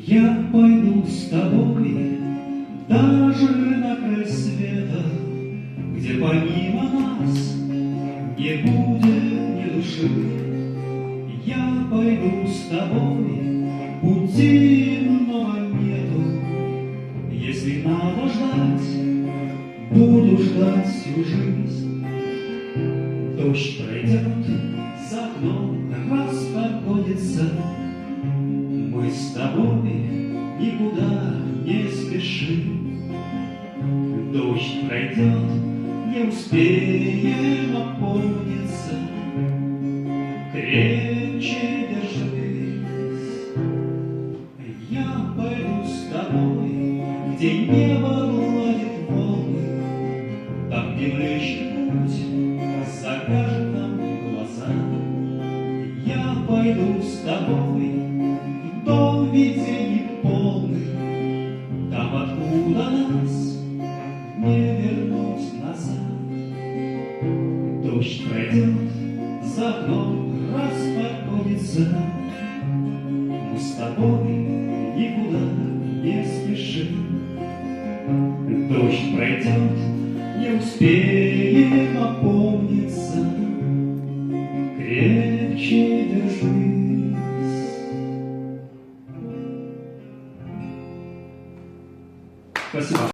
Я пойду с тобой даже на край света, где помимо нас не будет ни души. Я пойду с тобой, пути иного нету. Если надо ждать, буду ждать всю жизнь. Дождь пройдет, за окном распогодится. Мы с тобой никуда не спешим. Дождь пройдет, не успеем опомниться. Крепче держись. Я пойду с тобой, где небо гладит волны, там, где Млечный Путь закажет нам глаза. Я пойду с тобой в дом видений полный, там, откуда нас не вернуть назад. Дождь пройдет, за окном распогодится. Мы с тобой никуда не спешим. Дождь пройдет, не успеем опомниться. Крепче держись. Спасибо.